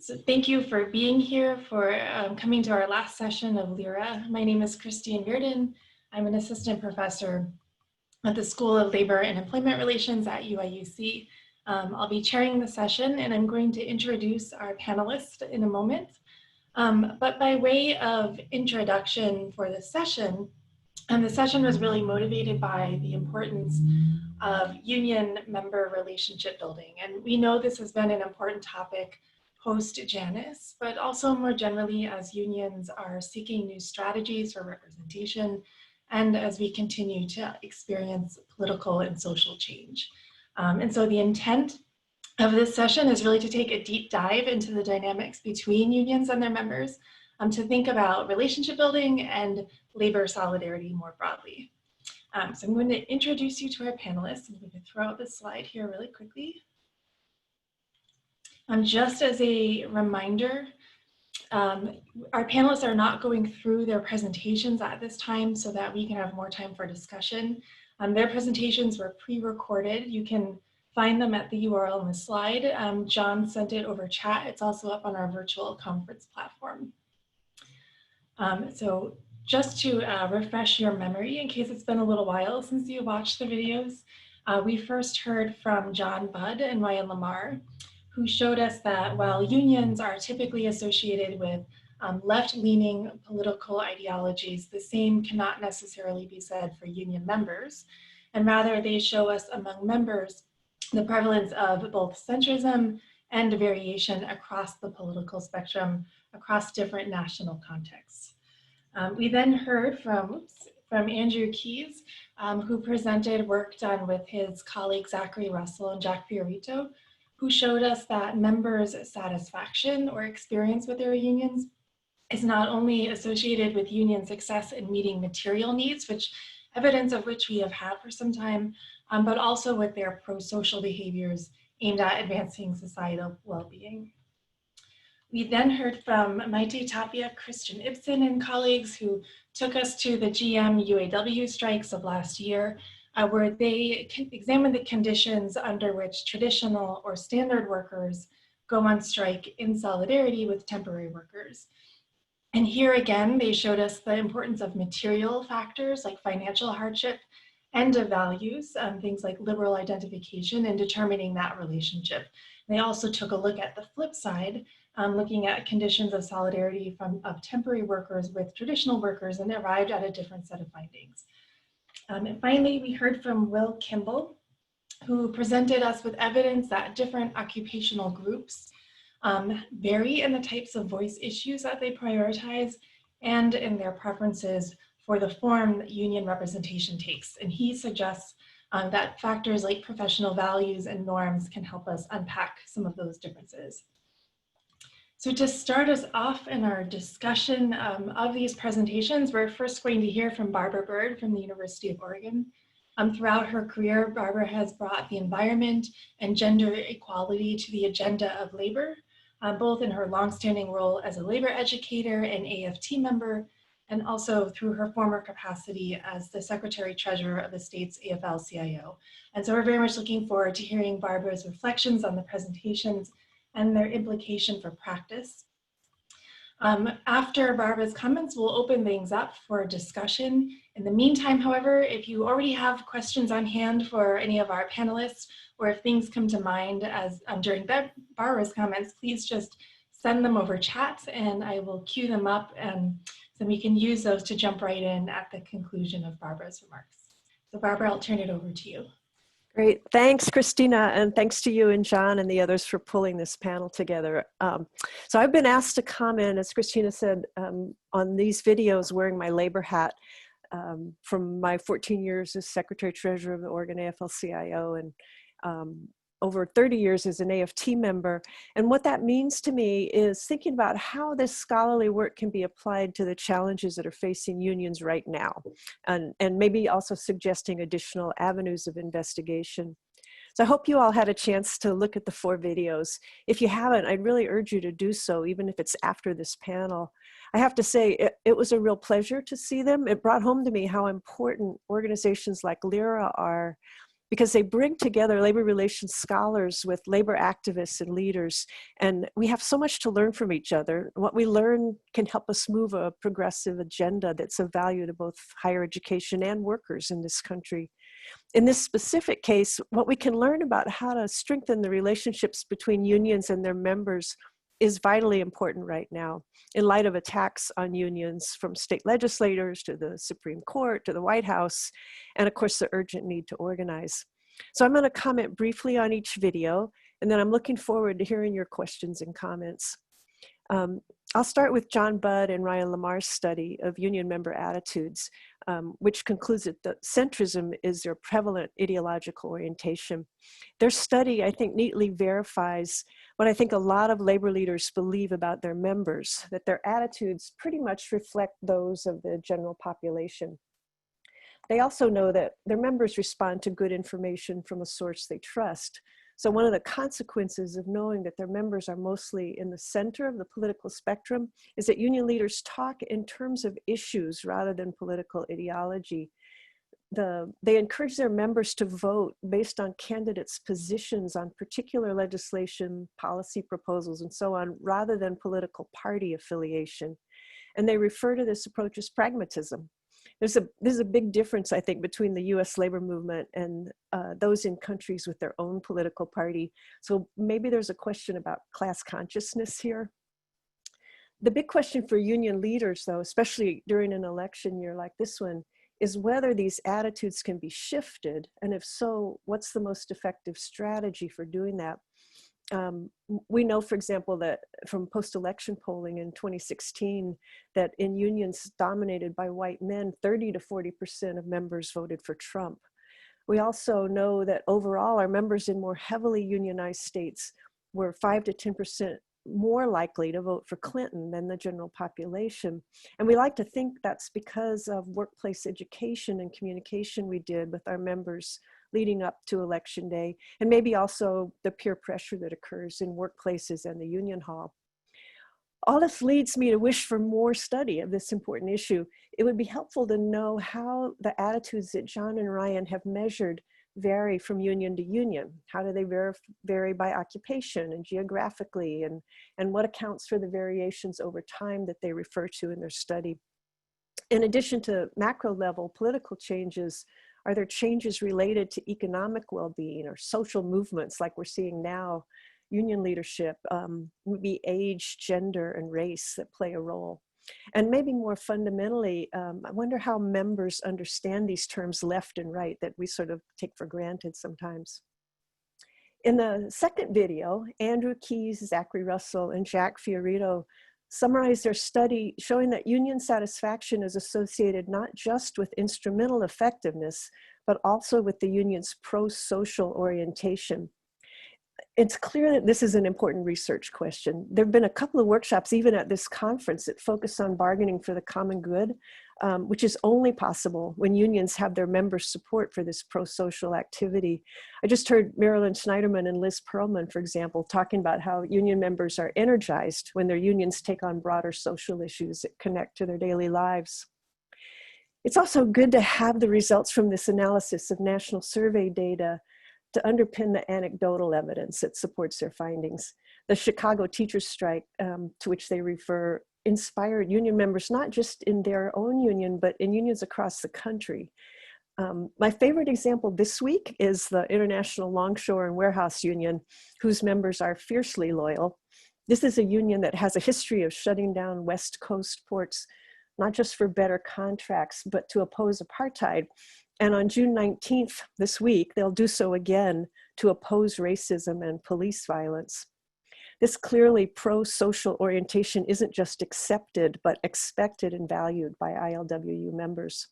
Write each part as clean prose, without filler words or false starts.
So thank you for being here, for coming to our last session of LIRA. My name is Riordan. I'm an assistant professor at the School of Labor and Employment Relations at UIUC. I'll be chairing the session, and I'm going to introduce our panelists in a moment. But by way of introduction for this session, the session was really motivated by the importance of union member relationship building. And we know this has been an important topic post-Janus, but also more generally as unions are seeking new strategies for representation and as we continue to experience political and social change. And so the intent of this session is really to take a deep dive into the dynamics between unions and their members, to think about relationship building and labor solidarity more broadly. So I'm going to introduce you to our panelists. I'm going to throw out this slide here really quickly. Just as a reminder, our panelists are not going through their presentations at this time so that we can have more time for discussion. Their presentations were pre-recorded. You can find them at the URL on the slide. John sent it over chat. It's also up on our virtual conference platform. So just to refresh your memory, in case it's been a little while since you watched the videos, we first heard from John Budd and Ryan Lamare, who showed us that while unions are typically associated with left-leaning political ideologies, the same cannot necessarily be said for union members. And rather, they show us among members the prevalence of both centrism and variation across the political spectrum, across different national contexts. We then heard from Andrew Keyes, who presented work done with his colleagues Zachary Russell and Jack Fiorito, who showed us that members' satisfaction or experience with their unions is not only associated with union success in meeting material needs, which evidence of which we have had for some time, but also with their prosocial behaviors aimed at advancing societal well-being. We then heard from Maite, Tapia, Christian Ibsen and colleagues who took us to the GM UAW strikes of last year, where they examined the conditions under which traditional or standard workers go on strike in solidarity with temporary workers. And here again, they showed us the importance of material factors like financial hardship and of values, things like liberal identification, in determining that relationship. They also took a look at the flip side, looking at conditions of solidarity of temporary workers with traditional workers, and arrived at a different set of findings. And finally, we heard from Will Kimball, who presented us with evidence that different occupational groups vary in the types of voice issues that they prioritize and in their preferences for the form that union representation takes. And he suggests that factors like professional values and norms can help us unpack some of those differences. So to start us off in our discussion of these presentations, we're first going to hear from Barbara Bird from the University of Oregon. Throughout her career, Barbara has brought the environment and gender equality to the agenda of labor, both in her longstanding role as a labor educator and AFT member, and also through her former capacity as the Secretary-Treasurer of the state's AFL-CIO. And so we're very much looking forward to hearing Barbara's reflections on the presentations and their implication for practice. After Barbara's comments, we'll open things up for discussion. In the meantime, however, if you already have questions on hand for any of our panelists, or if things come to mind as during Barbara's comments, please just send them over chat and I will queue them up and so we can use those to jump right in at the conclusion of Barbara's remarks. So Barbara, I'll turn it over to you. Great, thanks Christina, and thanks to you and John and the others for pulling this panel together. So I've been asked to comment, as Christina said, on these videos wearing my labor hat from my 14 years as Secretary-Treasurer of the Oregon AFL-CIO and over 30 years as an AFT member. And what that means to me is thinking about how this scholarly work can be applied to the challenges that are facing unions right now, and maybe also suggesting additional avenues of investigation. So I hope you all had a chance to look at the 4 videos. If you haven't, I'd really urge you to do so, even if it's after this panel. I have to say, it was a real pleasure to see them. It brought home to me how important organizations like LIRA are because they bring together labor relations scholars with labor activists and leaders. And we have so much to learn from each other. What we learn can help us move a progressive agenda that's of value to both higher education and workers in this country. In this specific case, what we can learn about how to strengthen the relationships between unions and their members is vitally important right now in light of attacks on unions from state legislators to the Supreme Court to the White House, and of course the urgent need to organize. So I'm going to comment briefly on each video, and then I'm looking forward to hearing your questions and comments. I'll start with John Budd and Ryan Lamare's study of union member attitudes, which concludes that centrism is their prevalent ideological orientation. Their study, I think, neatly verifies what I think a lot of labor leaders believe about their members, that their attitudes pretty much reflect those of the general population. They also know that their members respond to good information from a source they trust. So one of the consequences of knowing that their members are mostly in the center of the political spectrum is that union leaders talk in terms of issues rather than political ideology. They encourage their members to vote based on candidates' positions on particular legislation, policy proposals, and so on, rather than political party affiliation. And they refer to this approach as pragmatism. There's a big difference, I think, between the US labor movement and those in countries with their own political party. So maybe there's a question about class consciousness here. The big question for union leaders, though, especially during an election year like this one, is whether these attitudes can be shifted, and if so, what's the most effective strategy for doing that? We know, for example, that from post-election polling in 2016, that in unions dominated by white men, 30 to 40% of members voted for Trump. We also know that overall, our members in more heavily unionized states were 5 to 10% more likely to vote for Clinton than the general population. And we like to think that's because of workplace education and communication we did with our members leading up to election day, and maybe also the peer pressure that occurs in workplaces and the union hall. All this leads me to wish for more study of this important issue. It would be helpful to know how the attitudes that John and Ryan have measured vary from union to union. How do they vary by occupation and geographically, and what accounts for the variations over time that they refer to in their study? In addition to macro level political changes, are there changes related to economic well-being or social movements like we're seeing now, union leadership, maybe age, gender, and race that play a role? And maybe more fundamentally, I wonder how members understand these terms left and right that we sort of take for granted sometimes. In the second video, Andrew Keyes, Zachary Russell, and Jack Fiorito summarize their study showing that union satisfaction is associated not just with instrumental effectiveness, but also with the union's pro-social orientation. It's clear that this is an important research question. There have been a couple of workshops, even at this conference, that focus on bargaining for the common good, which is only possible when unions have their members' support for this pro-social activity. I just heard Marilyn Schneiderman and Liz Perlman, for example, talking about how union members are energized when their unions take on broader social issues that connect to their daily lives. It's also good to have the results from this analysis of national survey data to underpin the anecdotal evidence that supports their findings. The Chicago teachers' strike, to which they refer, inspired union members, not just in their own union, but in unions across the country. My favorite example this week is the International Longshore and Warehouse Union, whose members are fiercely loyal. This is a union that has a history of shutting down West Coast ports, not just for better contracts, but to oppose apartheid. And on June 19th, this week, they'll do so again to oppose racism and police violence. This clearly pro-social orientation isn't just accepted, but expected and valued by ILWU members.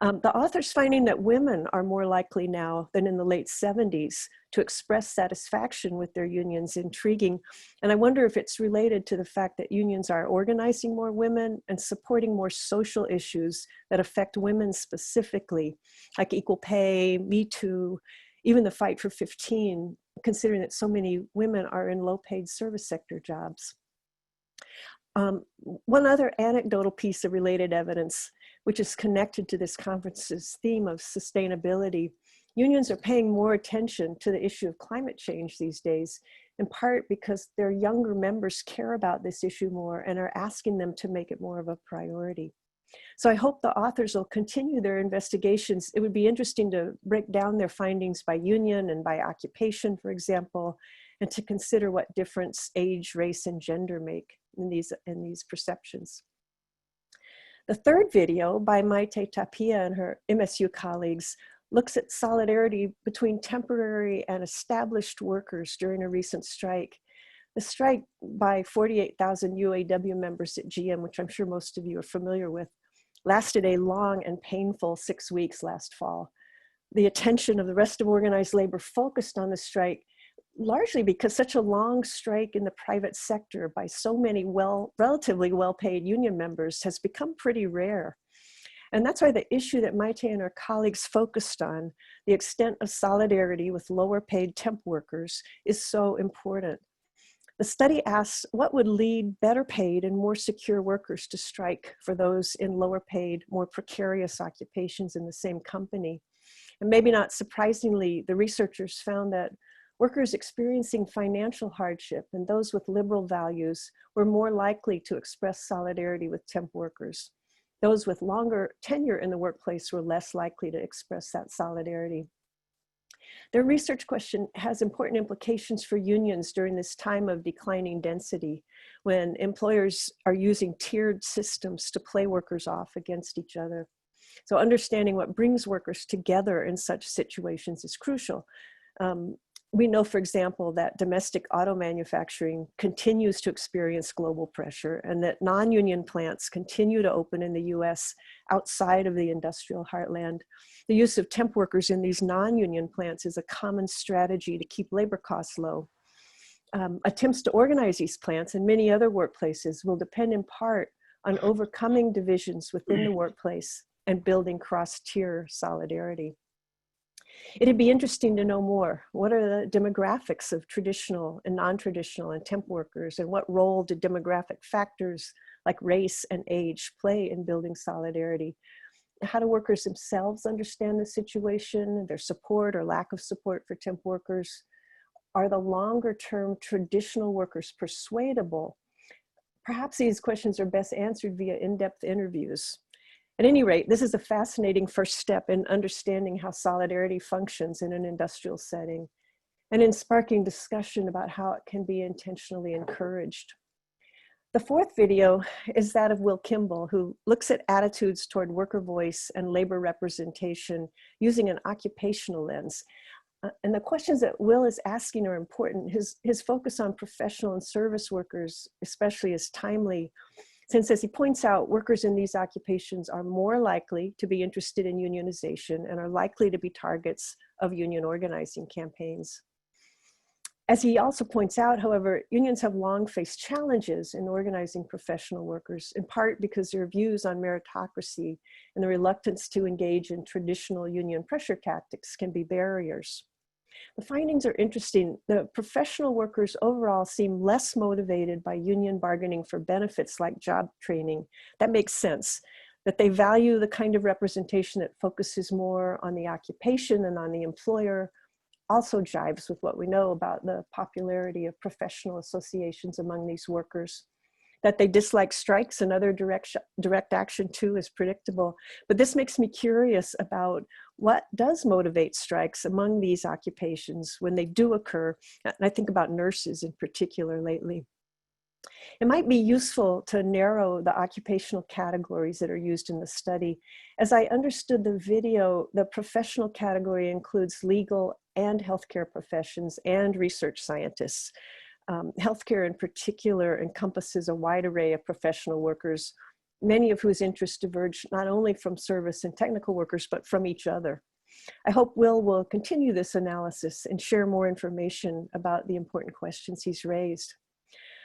The author's finding that women are more likely now than in the late 70s to express satisfaction with their unions intriguing. And I wonder if it's related to the fact that unions are organizing more women and supporting more social issues that affect women specifically, like equal pay, Me Too, even the fight for 15, considering that so many women are in low-paid service sector jobs. One other anecdotal piece of related evidence, which is connected to this conference's theme of sustainability, Unions are paying more attention to the issue of climate change these days, in part because their younger members care about this issue more and are asking them to make it more of a priority. So I hope the authors will continue their investigations. It would be interesting to break down their findings by union and by occupation, for example, and to consider what difference age, race, and gender make in these perceptions. The third video by Maite, Tapia, and her MSU colleagues looks at solidarity between temporary and established workers during a recent strike. The strike by 48,000 UAW members at GM, which I'm sure most of you are familiar with, lasted a long and painful 6 weeks last fall. The attention of the rest of organized labor focused on the strike, largely because such a long strike in the private sector by so many relatively well-paid union members has become pretty rare. And that's why the issue that Maite and her colleagues focused on, the extent of solidarity with lower paid temp workers, is so important. The study asks what would lead better paid and more secure workers to strike for those in lower paid, more precarious occupations in the same company. And maybe not surprisingly, the researchers found that workers experiencing financial hardship and those with liberal values were more likely to express solidarity with temp workers. Those with longer tenure in the workplace were less likely to express that solidarity. Their research question has important implications for unions during this time of declining density, when employers are using tiered systems to play workers off against each other. So understanding what brings workers together in such situations is crucial. We know, for example, that domestic auto manufacturing continues to experience global pressure and that non-union plants continue to open in the US outside of the industrial heartland. The use of temp workers in these non-union plants is a common strategy to keep labor costs low. Attempts to organize these plants and many other workplaces will depend in part on overcoming divisions within the workplace and building cross-tier solidarity. It'd be interesting to know more. What are the demographics of traditional and non-traditional and temp workers, and what role do demographic factors like race and age play in building solidarity? How do workers themselves understand the situation, their support or lack of support for temp workers? Are the longer-term traditional workers persuadable? Perhaps these questions are best answered via in-depth interviews. At any rate, this is a fascinating first step in understanding how solidarity functions in an industrial setting and in sparking discussion about how it can be intentionally encouraged. The fourth video is that of Will Kimball, who looks at attitudes toward worker voice and labor representation using an occupational lens. And the questions that Will is asking are important. His focus on professional and service workers especially is timely, since, as he points out, workers in these occupations are more likely to be interested in unionization and are likely to be targets of union organizing campaigns. As he also points out, however, unions have long faced challenges in organizing professional workers, in part because their views on meritocracy and the reluctance to engage in traditional union pressure tactics can be barriers. The findings are interesting. The professional workers overall seem less motivated by union bargaining for benefits like job training. That makes sense, that they value the kind of representation that focuses more on the occupation than on the employer. Also jives with what we know about the popularity of professional associations among these workers. That they dislike strikes and other direct action too is predictable. But this makes me curious about what does motivate strikes among these occupations when they do occur. And I think about nurses in particular lately. It might be useful to narrow the occupational categories that are used in the study. As I understood the video, the professional category includes legal and healthcare professions and research scientists. Healthcare in particular encompasses a wide array of professional workers, many of whose interests diverge not only from service and technical workers, but from each other. I hope will continue this analysis and share more information about the important questions he's raised.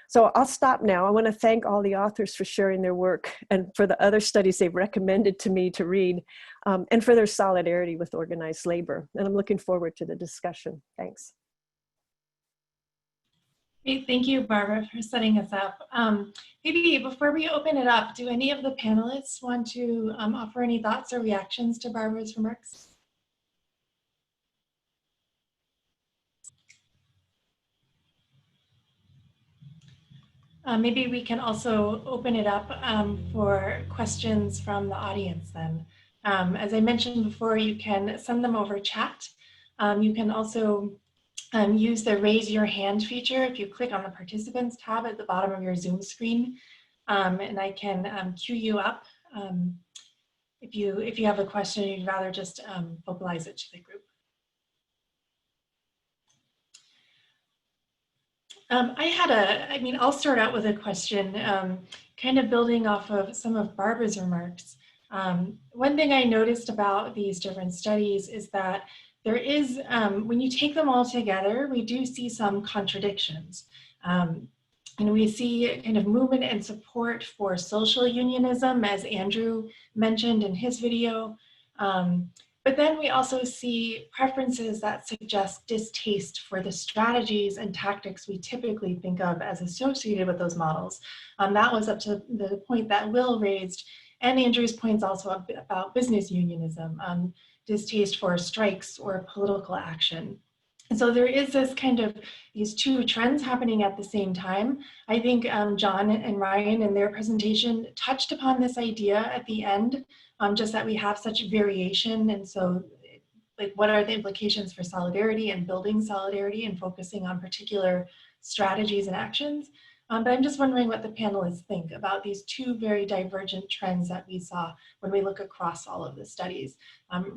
So I'll stop now. I want to thank all the authors for sharing their work and for the other studies they've recommended to me to read, and for their solidarity with organized labor. And I'm looking forward to the discussion. Thanks. Great, thank you, Barbara, for setting us up. Maybe before we open it up, do any of the panelists want to offer any thoughts or reactions to Barbara's remarks? Maybe we can also open it up for questions from the audience then. As I mentioned before, you can send them over chat. You can also use the raise your hand feature if you click on the participants tab at the bottom of your Zoom screen. And I can queue you up if you have a question, you'd rather just vocalize it to the group. I'll start out with a question, kind of building off of some of Barbara's remarks. One thing I noticed about these different studies is that there is, when you take them all together, we do see some contradictions. And we see kind of movement and support for social unionism, as Andrew mentioned in his video. But then we also see preferences that suggest distaste for the strategies and tactics we typically think of as associated with those models. That was up to the point that Will raised, and Andrew's points also about business unionism, distaste for strikes or political action. And so there is this kind of these two trends happening at the same time. I think John and Ryan in their presentation touched upon this idea at the end, just that we have such variation. And so like, what are the implications for solidarity and building solidarity and focusing on particular strategies and actions? But I'm just wondering what the panelists think about these two very divergent trends that we saw when we look across all of the studies,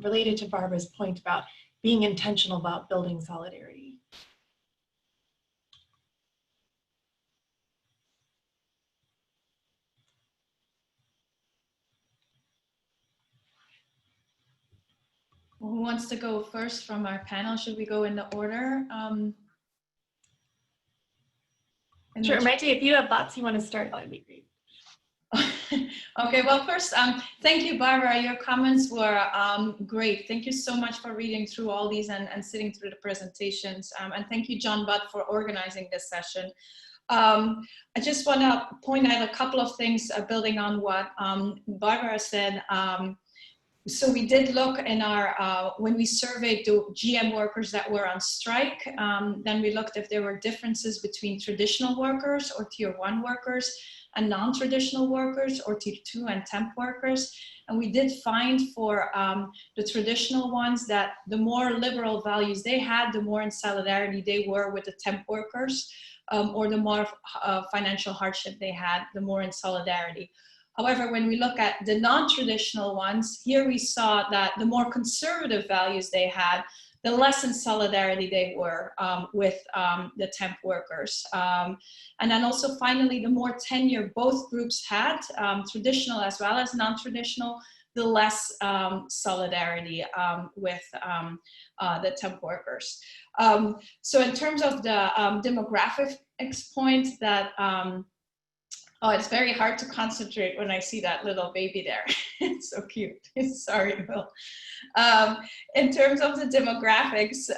related to Barbara's point about being intentional about building solidarity. Who wants to go first from our panel? Should we go in the order? Sure, Maite, if you have thoughts you want to start, that'd be great. Okay, well, first, thank you, Barbara. Your comments were great. Thank you so much for reading through all these and sitting through the presentations. And thank you, John Budd, for organizing this session. I just want to point out a couple of things building on what Barbara said. So we did look in our, when we surveyed the GM workers that were on strike, then we looked if there were differences between traditional workers or tier 1 workers and non-traditional workers or tier 2 and temp workers. And we did find for the traditional ones that the more liberal values they had, the more in solidarity they were with the temp workers, or the more financial hardship they had, the more in solidarity. However, when we look at the non-traditional ones, here we saw that the more conservative values they had, the less in solidarity they were with the temp workers. And then also finally, the more tenure both groups had, traditional as well as non-traditional, the less solidarity with the temp workers. So in terms of the demographics point that, oh, it's very hard to concentrate when I see that little baby there. It's so cute. Sorry, Will. In terms of the demographics,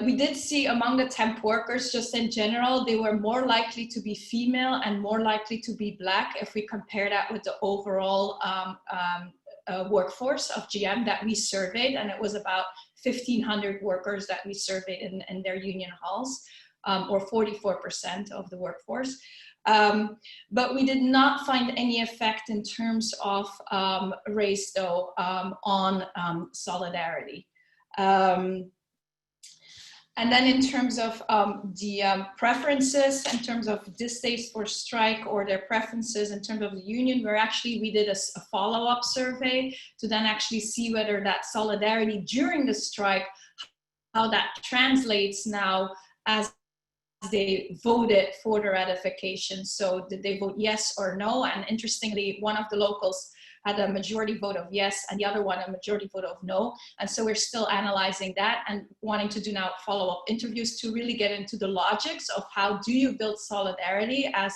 we did see among the temp workers, just in general, they were more likely to be female and more likely to be Black if we compare that with the overall workforce of GM that we surveyed. And it was about 1,500 workers that we surveyed in their union halls, or 44% of the workforce. But we did not find any effect in terms of race, though, on solidarity. And then in terms of the preferences, in terms of distaste for strike or their preferences in terms of the union, we did a follow-up survey to then actually see whether that solidarity during the strike, how that translates now as they voted for the ratification. So did they vote yes or no? And interestingly, one of the locals had a majority vote of yes and the other one a majority vote of no. And so we're still analyzing that and wanting to do now follow-up interviews to really get into the logics of how do you build solidarity, as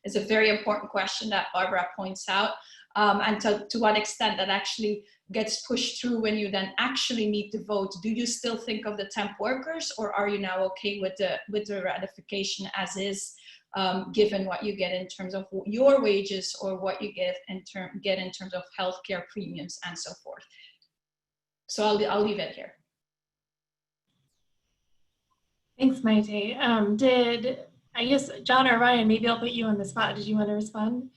is a very important question that Barbara points out, and to what extent that actually gets pushed through when you then actually need to vote. Do you still think of the temp workers, or are you now okay with the ratification as is, given what you get in terms of your wages or what you get in terms of healthcare premiums and so forth? So I'll leave it here. Thanks, Maite. I guess, John or Ryan, maybe I'll put you on the spot. Did you want to respond?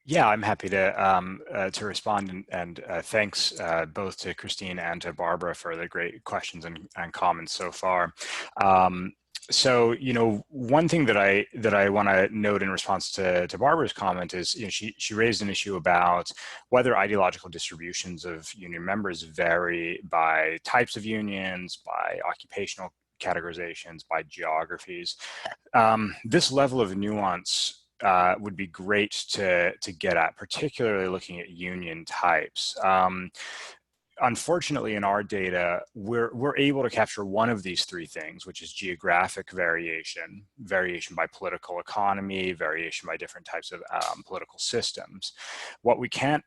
Yeah, I'm happy to respond, and thanks both to Christine and to Barbara for the great questions and comments so far. So, one thing that I want to note in response to Barbara's comment is, she raised an issue about whether ideological distributions of union members vary by types of unions, by occupational categorizations, by geographies. This level of nuance would be great to get at, particularly looking at union types. Unfortunately, in our data, we're able to capture one of these three things, which is geographic variation, variation by political economy, variation by different types of political systems. What we can't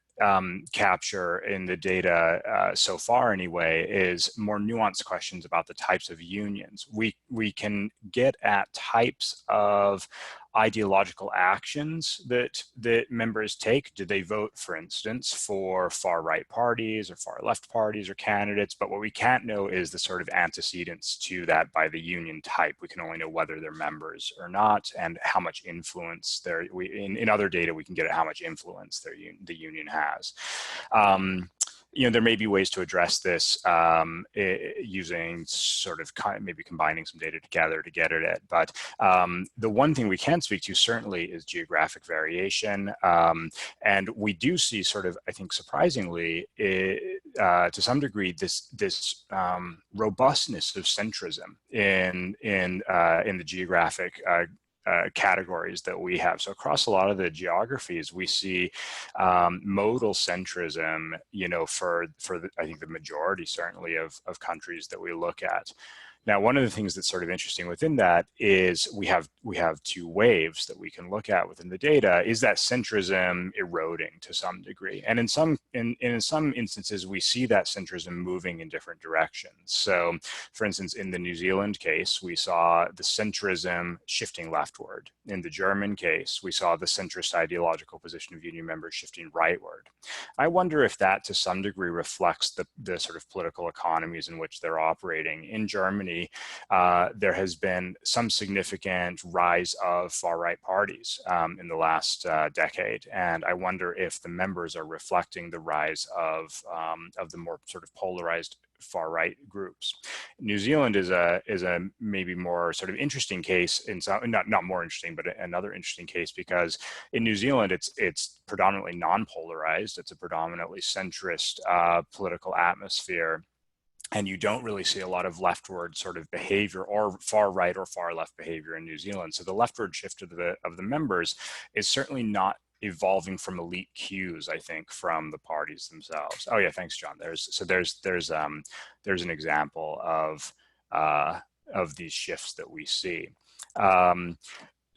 capture in the data so far anyway is more nuanced questions about the types of unions. We can get at types of ideological actions that members take. Do they vote, for instance, for far right parties or far left parties or candidates? But what we can't know is the sort of antecedents to that by the union type. We can only know whether they're members or not, and how much influence in other data we can get at how much influence the union has. There may be ways to address this using sort of maybe combining some data together to get at it. But the one thing we can speak to certainly is geographic variation. And we do see sort of, I think surprisingly, to some degree, this robustness of centrism in the geographic categories that we have. So across a lot of the geographies, we see modal centrism, for I think the majority certainly of countries that we look at. Now, one of the things that's sort of interesting within that is we have two waves that we can look at within the data. Is that centrism eroding to some degree? And in some instances, we see that centrism moving in different directions. So, for instance, in the New Zealand case, we saw the centrism shifting leftward. In the German case, we saw the centrist ideological position of union members shifting rightward. I wonder if that to some degree reflects the sort of political economies in which they're operating. In Germany, there has been some significant rise of far-right parties in the last decade, and I wonder if the members are reflecting the rise of the more sort of polarized far-right groups. New Zealand is a maybe more sort of interesting case, in some, not more interesting, but another interesting case, because in New Zealand it's predominantly non-polarized. It's a predominantly centrist political atmosphere. And you don't really see a lot of leftward sort of behavior or far right or far left behavior in New Zealand. So the leftward shift of the members is certainly not evolving from elite cues, I think, from the parties themselves. Oh yeah, thanks, John. There's an example of these shifts that we see.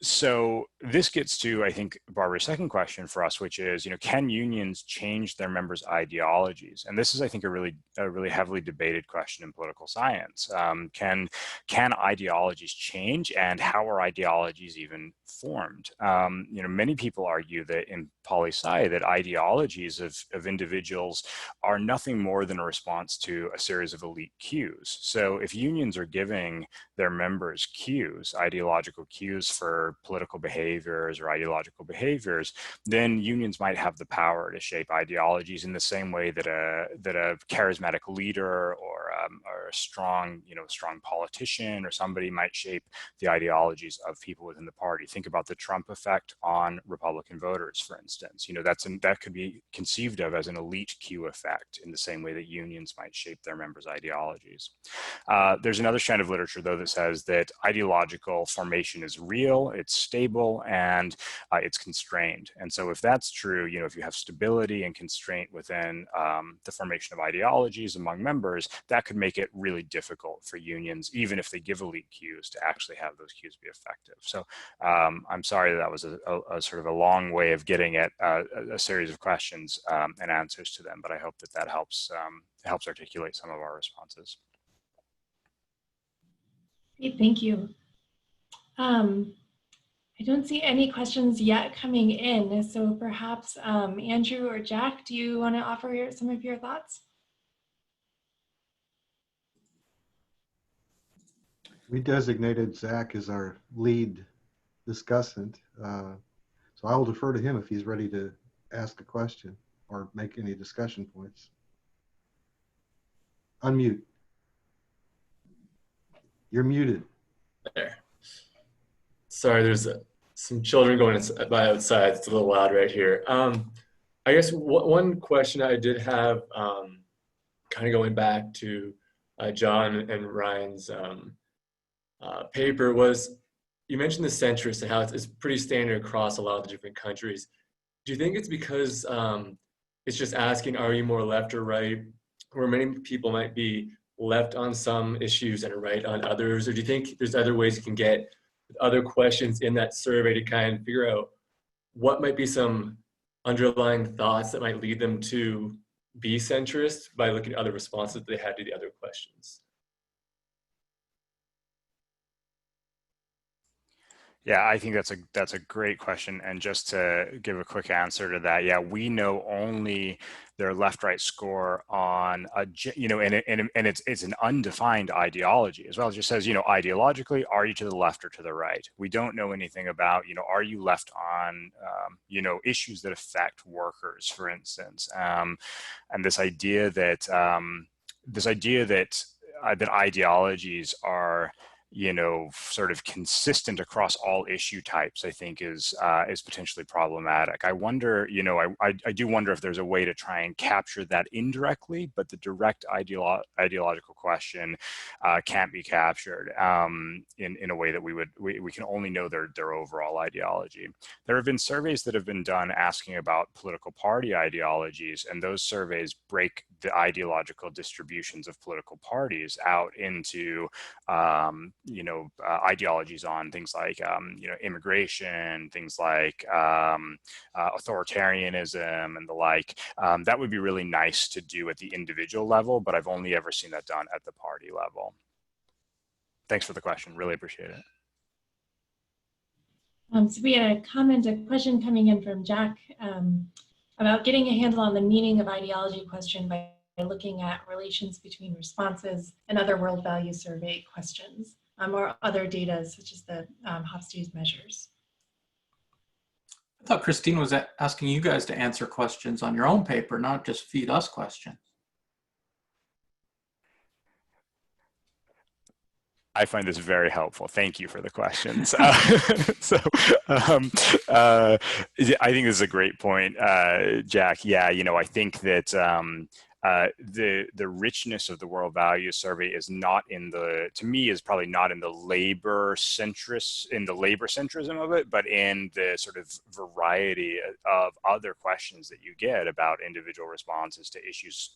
So this gets to, I think, Barbara's second question for us, which is, can unions change their members' ideologies? And this is, I think, a really heavily debated question in political science. Can ideologies change, and how are ideologies even formed? Many people argue that in poli-sci that ideologies of individuals are nothing more than a response to a series of elite cues. So if unions are giving their members cues, ideological cues for political behaviors or ideological behaviors, then unions might have the power to shape ideologies in the same way that a charismatic leader or a strong politician or somebody might shape the ideologies of people within the party. Think about the Trump effect on Republican voters, for instance. That could be conceived of as an elite cue effect in the same way that unions might shape their members' ideologies. There's another strand of literature, though, that says that ideological formation is real, it's stable, and it's constrained. And so if that's true, if you have stability and constraint within the formation of ideologies among members, that could make it really difficult for unions, even if they give elite cues, to actually have those cues be effective. So I'm sorry that was a sort of a long way of getting at a series of questions and answers to them, but I hope that helps articulate some of our responses. Great, thank you. I don't see any questions yet coming in, so perhaps Andrew or Jack, do you want to offer some of your thoughts? We designated Zach as our lead discussant. So I will defer to him if he's ready to ask a question or make any discussion points. Unmute. You're muted. There. Sorry, there's some children going by outside. It's a little loud right here. I guess one question I did have, kind of going back to John and Ryan's paper, was you mentioned the centrist and how it's pretty standard across a lot of the different countries. Do you think it's because it's just asking, are you more left or right, where many people might be left on some issues and right on others? Or do you think there's other ways you can get other questions in that survey to kind of figure out what might be some underlying thoughts that might lead them to be centrist by looking at other responses that they had to the other questions? Yeah, I think that's a great question. And just to give a quick answer to that, yeah, we know only their left-right score on a, and it's an undefined ideology as well. It just says, ideologically, are you to the left or to the right? We don't know anything about, are you left on, issues that affect workers, for instance, and this idea that that ideologies are sort of consistent across all issue types, I think is potentially problematic. I wonder, I do wonder if there's a way to try and capture that indirectly, but the direct ideological question can't be captured in a way that we can only know their overall ideology. There have been surveys that have been done asking about political party ideologies, and those surveys break the ideological distributions of political parties out into ideologies on things like, immigration, things like authoritarianism and the like. That would be really nice to do at the individual level, but I've only ever seen that done at the party level. Thanks for the question. Really appreciate it. So we had a question coming in from Jack about getting a handle on the meaning of ideology question by looking at relations between responses and other world value survey questions, or other data such as the Hofstadter measures. I thought Christine was asking you guys to answer questions on your own paper, not just feed us questions. I find this very helpful. Thank you for the questions. I think this is a great point, Jack. Yeah, I think that the richness of the world values survey is not to me is probably not in the labor centrism of it, but in the sort of variety of other questions that you get about individual responses to issues,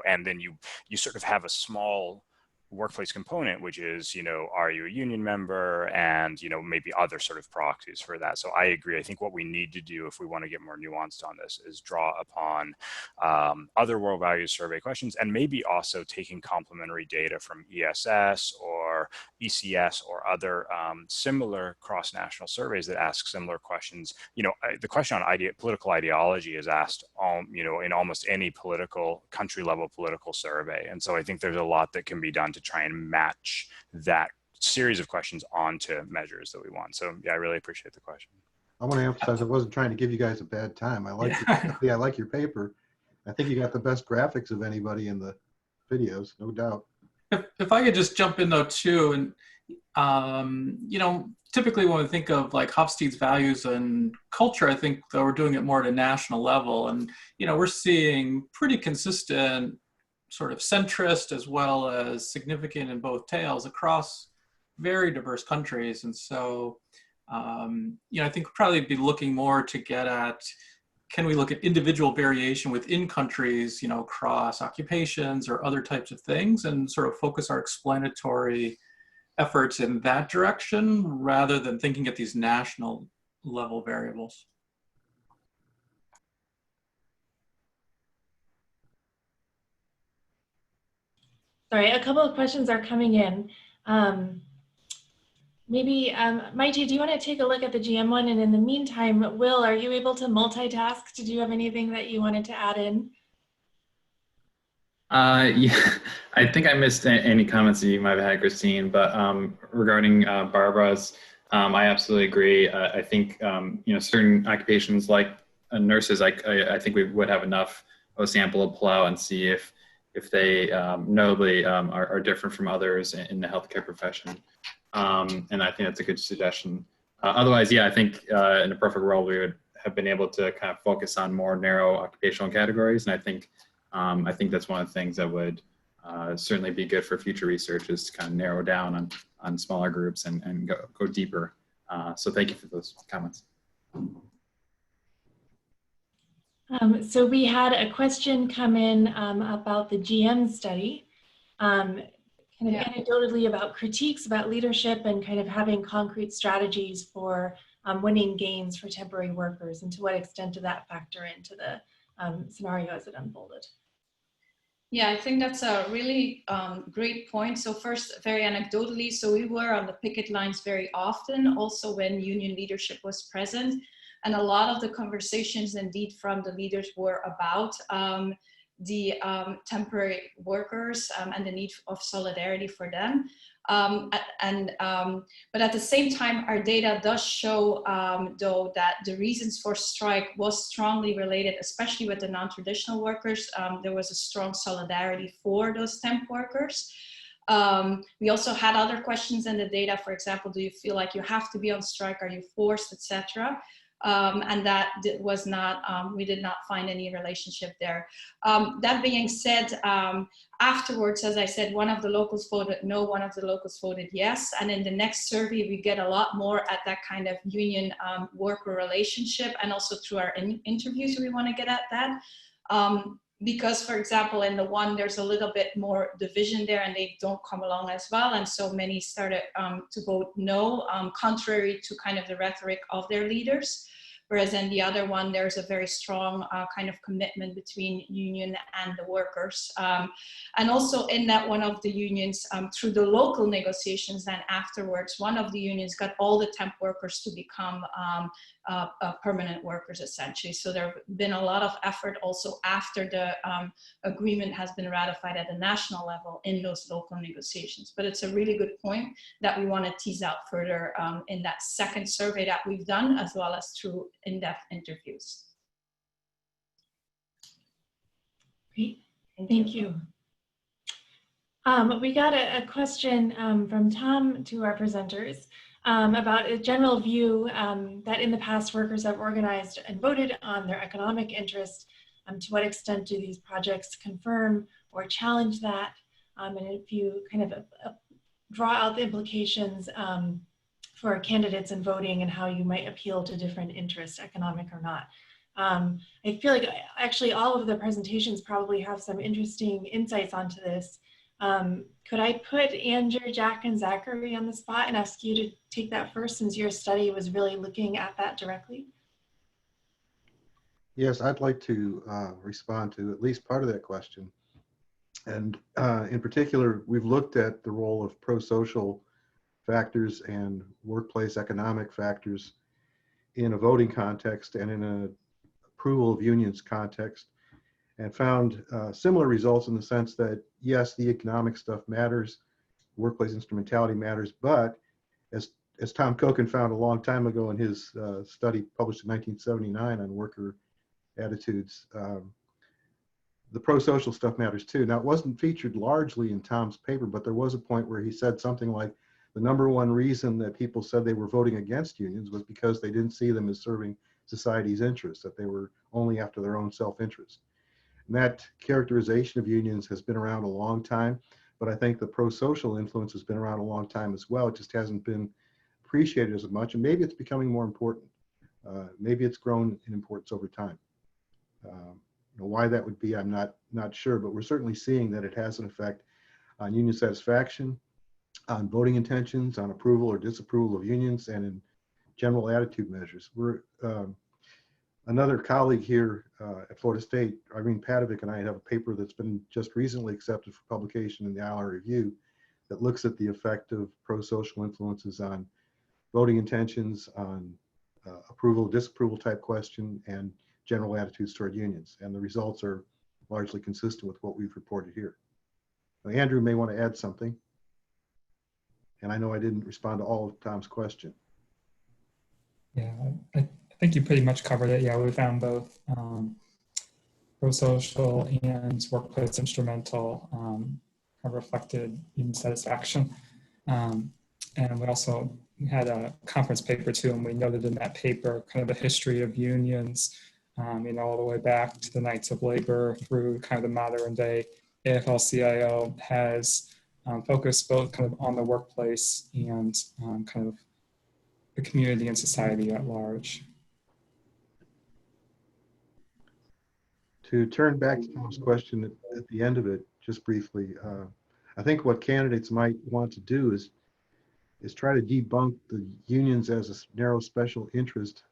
and then you sort of have a small workplace component, which is, are you a union member, and, maybe other sort of proxies for that. So I agree. I think what we need to do if we want to get more nuanced on this is draw upon other world values survey questions, and maybe also taking complementary data from ESS or ECS or other similar cross-national surveys that ask similar questions. The question on political ideology is asked in almost any country level political survey. And so I think there's a lot that can be done to try and match that series of questions onto measures that we want. So yeah, I really appreciate the question. I want to emphasize I wasn't trying to give you guys a bad time. I like I like your paper. I think you got the best graphics of anybody in the videos, no doubt. If I could just jump in though too, and typically when we think of like Hofstade's values and culture, I think that we're doing it more at a national level, and we're seeing pretty consistent sort of centrist as well as significant in both tails across very diverse countries. And so, I think we'll probably be looking more to get at, can we look at individual variation within countries, across occupations or other types of things, and sort of focus our explanatory efforts in that direction rather than thinking at these national level variables. Sorry, a couple of questions are coming in. Maybe, Maite, do you want to take a look at the GM one? And in the meantime, Will, are you able to multitask? Did you have anything that you wanted to add in? Yeah, I think I missed any comments that you might have had, Christine, but regarding Barbara's I absolutely agree. I think you know, certain occupations like nurses, I think we would have enough of a sample to pull out and see if they notably are different from others in the healthcare profession. And I think that's a good suggestion. Otherwise, yeah, I think in a perfect world we would have been able to kind of focus on more narrow occupational categories, and I think that's one of the things that would certainly be good for future research, is to kind of narrow down on smaller groups and go deeper. So thank you for those comments. So we had a question come in about the GM study, kind of anecdotally about critiques about leadership and kind of having concrete strategies for winning gains for temporary workers, and to what extent did that factor into the scenario as it unfolded? Yeah, I think that's a really great point. So first, very anecdotally, so we were on the picket lines very often, also when union leadership was present. And a lot of the conversations indeed from the leaders were about the temporary workers and the need of solidarity for them. But at the same time, our data does show, though, that the reasons for strike was strongly related, especially with the non-traditional workers. There was a strong solidarity for those temp workers. We also had other questions in the data. For example, do you feel like you have to be on strike? Are you forced, etc.? And that was not, we did not find any relationship there. That being said, afterwards, as I said, one of the locals voted no, one of the locals voted yes. And in the next survey, we get a lot more at that kind of union worker relationship, and also through our interviews, we want to get at that. Because, for example, in the one, there's a little bit more division there and they don't come along as well. And so many started to vote no, contrary to kind of the rhetoric of their leaders. Whereas in the other one, there's a very strong kind of commitment between union and the workers. And also in that one of the unions, through the local negotiations and afterwards, one of the unions got all the temp workers to become permanent workers, essentially. So there have been a lot of effort also after the agreement has been ratified at the national level in those local negotiations. But it's a really good point that we want to tease out further in that second survey that we've done, as well as through in-depth interviews. Great, thank you. We got a question from Tom to our presenters about a general view that in the past workers have organized and voted on their economic interest. To what extent do these projects confirm or challenge that? And if you kind of draw out the implications for candidates and voting and how you might appeal to different interests, economic or not. I feel like actually all of the presentations probably have some interesting insights onto this. Could I put Andrew, Jack, and Zachary on the spot and ask you to take that first, since your study was really looking at that directly? Yes, I'd like to respond to at least part of that question. And in particular, we've looked at the role of prosocial factors and workplace economic factors in a voting context and in an approval of unions context, and found similar results in the sense that, yes, the economic stuff matters, workplace instrumentality matters, but as Tom Kochen found a long time ago in his study published in 1979 on worker attitudes, the prosocial stuff matters too. Now, it wasn't featured largely in Tom's paper, but there was a point where he said something like, the number one reason that people said they were voting against unions was because they didn't see them as serving society's interests, that they were only after their own self-interest. And that characterization of unions has been around a long time, but I think the prosocial influence has been around a long time as well. It just hasn't been appreciated as much, and maybe it's becoming more important. Maybe it's grown in importance over time. Why that would be, I'm not sure, but we're certainly seeing that it has an effect on union satisfaction, on voting intentions, on approval or disapproval of unions, and in general attitude measures. We're another colleague here at Florida State, Irene Padovic, and I have a paper that's been just recently accepted for publication in the IR Review that looks at the effect of prosocial influences on voting intentions, on approval, disapproval type question, and general attitudes toward unions. And the results are largely consistent with what we've reported here. Now, Andrew may want to add something. And I know I didn't respond to all of Tom's question. Yeah, I think you pretty much covered it. Yeah, we found both prosocial and workplace instrumental have reflected union satisfaction. And we also had a conference paper too, and we noted in that paper kind of the history of unions, all the way back to the Knights of Labor through kind of the modern day. AFL-CIO has focused both kind of on the workplace and kind of the community and society at large. To turn back to Tom's question at the end of it, just briefly, I think what candidates might want to do is try to debunk the unions as a narrow special interest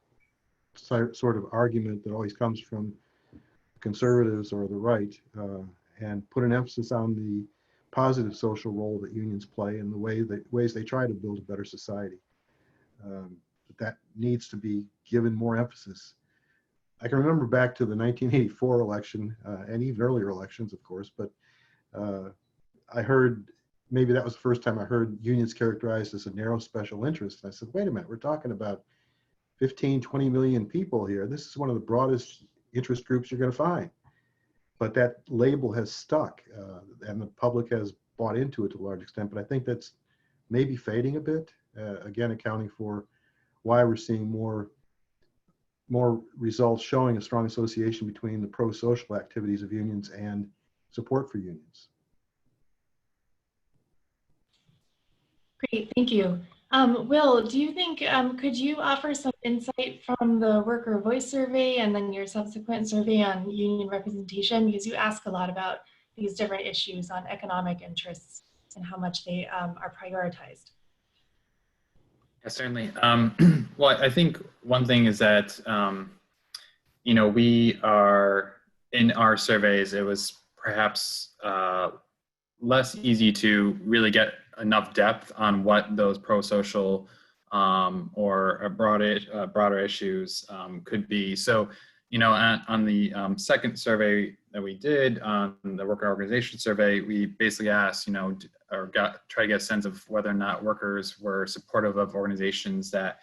sort of argument that always comes from conservatives or the right, and put an emphasis on the positive social role that unions play and the ways they try to build a better society. That needs to be given more emphasis. I can remember back to the 1984 election and even earlier elections, of course, but I heard, maybe that was the first time I heard unions characterized as a narrow special interest. And I said, wait a minute, we're talking about 15, 20 million people here. This is one of the broadest interest groups you're going to find. But that label has stuck and the public has bought into it to a large extent. But I think that's maybe fading a bit, again, accounting for why we're seeing more results showing a strong association between the pro-social activities of unions and support for unions. Great, thank you. Will, do you think, could you offer some insight from the Worker Voice Survey and then your subsequent survey on union representation? Because you ask a lot about these different issues on economic interests and how much they are prioritized. Yeah, certainly. Well, I think one thing is that, we are, in our surveys, it was perhaps less easy to really get enough depth on what those pro-social or broader issues could be. So, on the second survey that we did, on the worker organization survey, we basically asked, try to get a sense of whether or not workers were supportive of organizations that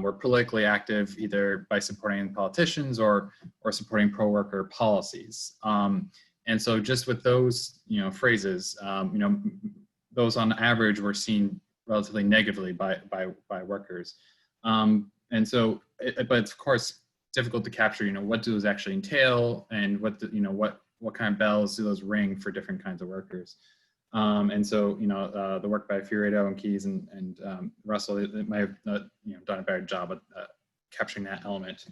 were politically active, either by supporting politicians or supporting pro-worker policies. And so just with those, phrases, those on average were seen relatively negatively by workers. And so, but of course, difficult to capture, what do those actually entail, and what kind of bells do those ring for different kinds of workers. And so, the work by Fiorito and Keyes and Russell, they might have done a better job at capturing that element.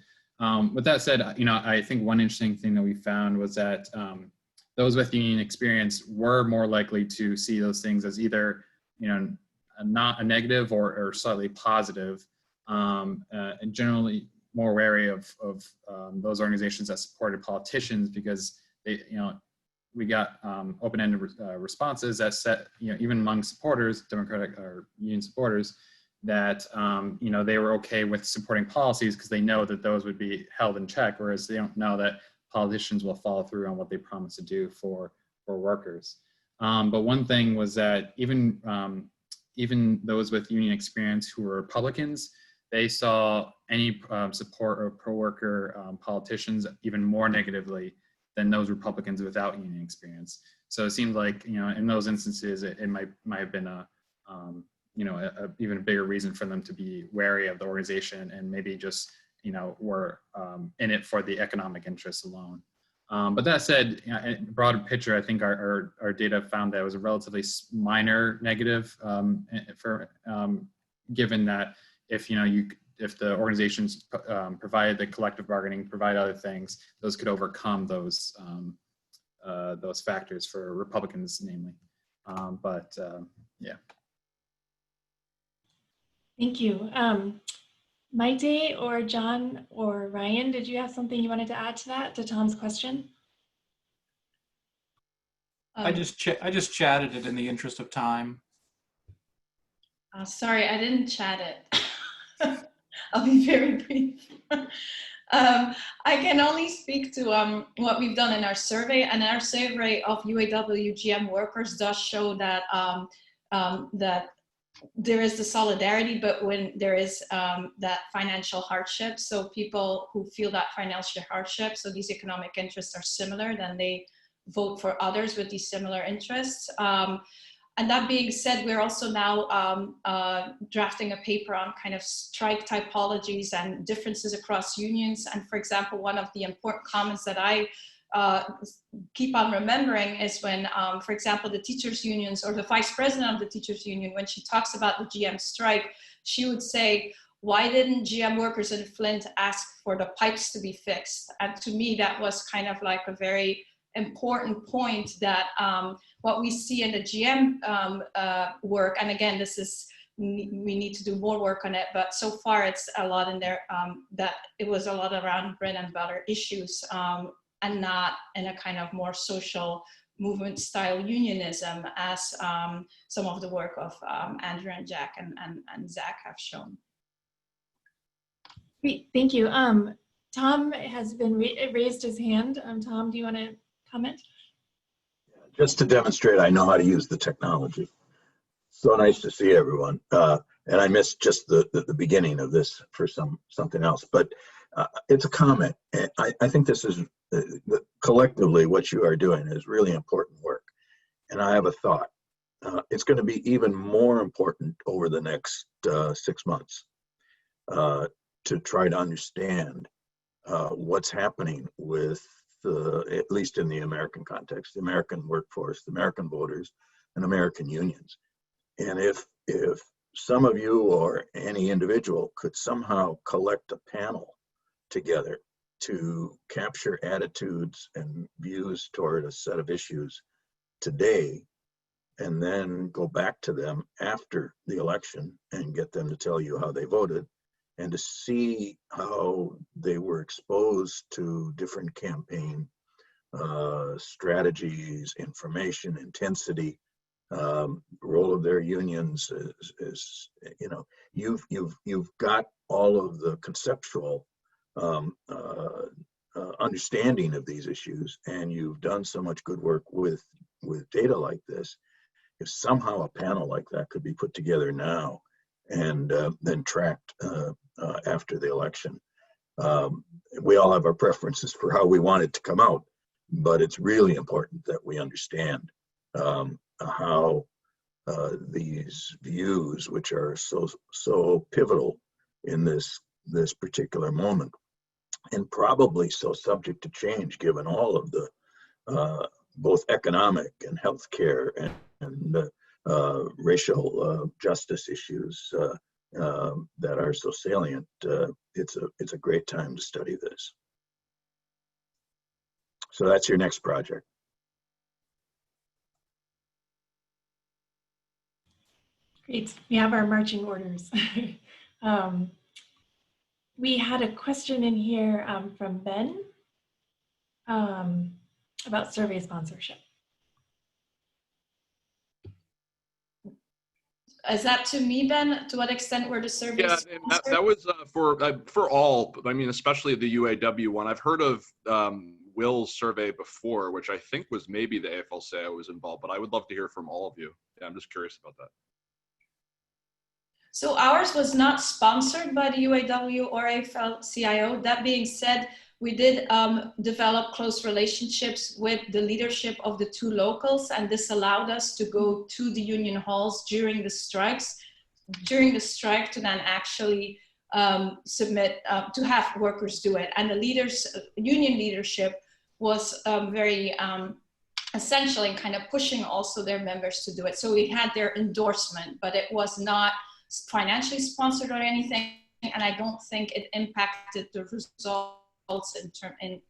With that said, I think one interesting thing that we found was that those with union experience were more likely to see those things as either, not a negative or slightly positive, and generally more wary of those organizations that supported politicians, because they, we got open-ended responses that set, even among supporters, Democratic or union supporters, that they were okay with supporting policies because they know that those would be held in check, whereas they don't know that politicians will follow through on what they promise to do for workers. But one thing was that even those with union experience who were Republicans, they saw any support of pro-worker politicians even more negatively than those Republicans without union experience. So it seemed like, in those instances, it might have been a even a bigger reason for them to be wary of the organization, and maybe just, were in it for the economic interests alone. But that said, broader picture, I think our data found that it was a relatively minor negative, given that if the organizations provided the collective bargaining, provide other things, those could overcome those factors for Republicans, namely. Yeah. Thank you. Maite or John or Ryan, did you have something you wanted to add to that, to Tom's question? I just chatted it in the interest of time. Sorry, I didn't chat it. I'll be very brief. I can only speak to what we've done in our survey, and our survey of UAW GM workers does show that that there is the solidarity, but when there is that financial hardship, so people who feel that financial hardship, so these economic interests are similar, then they vote for others with these similar interests. And that being said, we're also now drafting a paper on kind of strike typologies and differences across unions. And for example, one of the important comments that I keep on remembering is when, for example, the teachers unions or the vice president of the teachers union, when she talks about the GM strike, she would say, why didn't GM workers in Flint ask for the pipes to be fixed? And to me, that was kind of like a very important point, that what we see in the GM work, and again, this is, we need to do more work on it, but so far it's a lot in there, that it was a lot around bread and butter issues, and not in a kind of more social movement style unionism, as some of the work of Andrew and Jack and Zach have shown. Great, thank you. Tom has been raised his hand. Tom, do you want to comment? Just to demonstrate I know how to use the technology. So nice to see everyone. And I missed just the beginning of this for something else, but it's a comment. And I think this is collectively what you are doing is really important work. And I have a thought. It's going to be even more important over the next 6 months to try to understand what's happening with at least in the American context, the American workforce, the American voters, and American unions. And if some of you or any individual could somehow collect a panel together to capture attitudes and views toward a set of issues today, and then go back to them after the election and get them to tell you how they voted, and to see how they were exposed to different campaign strategies, information, intensity, role of their unions is you know, you've got all of the conceptual understanding of these issues, and you've done so much good work with data like this. If somehow a panel like that could be put together now and then tracked after the election. We all have our preferences for how we want it to come out, but it's really important that we understand how these views, which are so pivotal in this particular moment, and probably so subject to change given all of the both economic and healthcare and racial justice issues that are so salient. It's a great time to study this. So that's your next project. Great, we have our marching orders. We had a question in here from Ben about survey sponsorship. Is that to me, Ben? To what extent were the surveys? Yeah, that was for all. I mean, especially the UAW one. I've heard of Will's survey before, which I think was maybe the AFL-CIO was involved, but I would love to hear from all of you. Yeah, I'm just curious about that. So ours was not sponsored by the UAW or AFL-CIO. That being said, we did develop close relationships with the leadership of the two locals, and this allowed us to go to the union halls during the strikes, to then actually submit, to have workers do it. And the union leadership was very essential in kind of pushing also their members to do it. So we had their endorsement, but it was not financially sponsored or anything, and I don't think it impacted the results in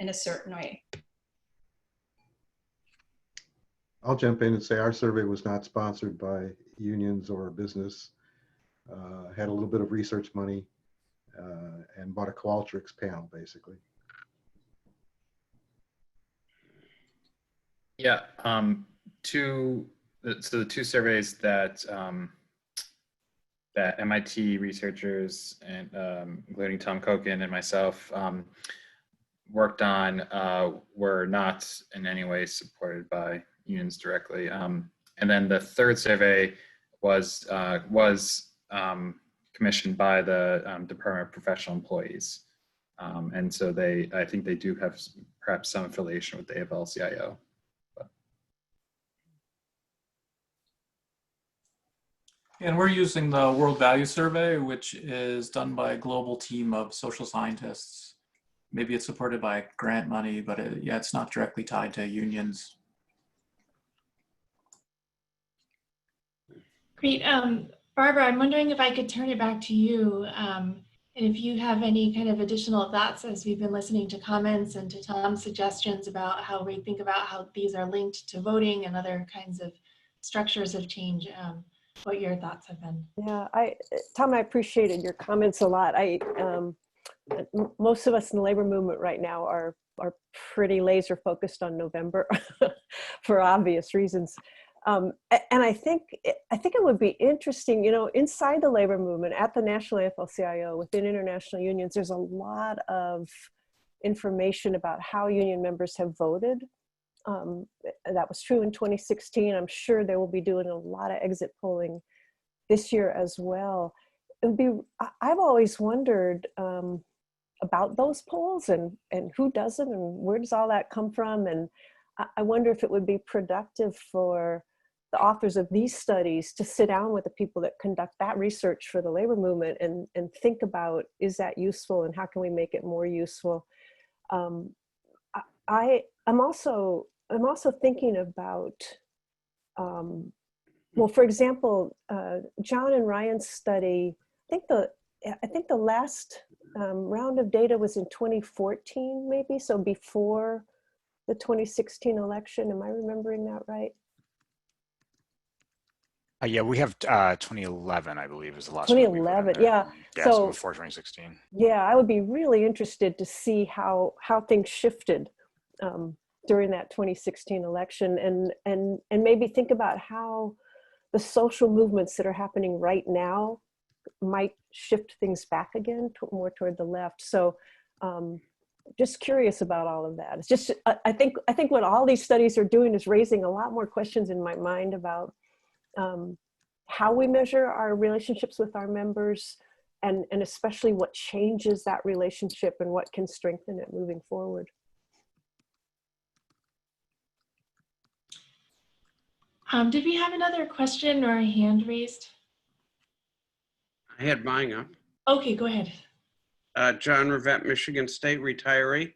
a certain way. I'll jump in and say our survey was not sponsored by unions or business. Had a little bit of research money and bought a Qualtrics panel, basically. Yeah, so the two surveys that that MIT researchers, and including Tom Koken and myself, worked on were not in any way supported by unions directly. And then the third survey was commissioned by the Department of Professional Employees. And so I think they do have perhaps some affiliation with the AFL-CIO. And we're using the World Value Survey, which is done by a global team of social scientists. Maybe it's supported by grant money, but yeah, it's not directly tied to unions. Great. Barbara, I'm wondering if I could turn it back to you. And if you have any kind of additional thoughts as we've been listening to comments and to Tom's suggestions about how we think about how these are linked to voting and other kinds of structures of change, what your thoughts have been. Yeah, Tom, I appreciated your comments a lot. Most of us in the labor movement right now are pretty laser focused on November for obvious reasons. And I think it would be interesting, you know, inside the labor movement at the National AFL-CIO, within international unions, there's a lot of information about how union members have voted. That was true in 2016. I'm sure they will be doing a lot of exit polling this year as well. I've always wondered about those polls and who does them and where does all that come from. And I wonder if it would be productive for the authors of these studies to sit down with the people that conduct that research for the labor movement and think about, is that useful and how can we make it more useful? I'm also thinking about, well, for example, John and Ryan's study, I think the last round of data was in 2014, maybe, so before the 2016 election. Am I remembering that right? Yeah, we have 2011, I believe, is the last one. 2011, yeah. Yeah, so before 2016. Yeah, I would be really interested to see how things shifted during that 2016 election, and maybe think about how the social movements that are happening right now might shift things back again more toward the left. So just curious about all of that. It's just, I think what all these studies are doing is raising a lot more questions in my mind about how we measure our relationships with our members, and especially what changes that relationship and what can strengthen it moving forward. Did we have another question or a hand raised? I had mine up. Okay, go ahead. John Rivette, Michigan State retiree.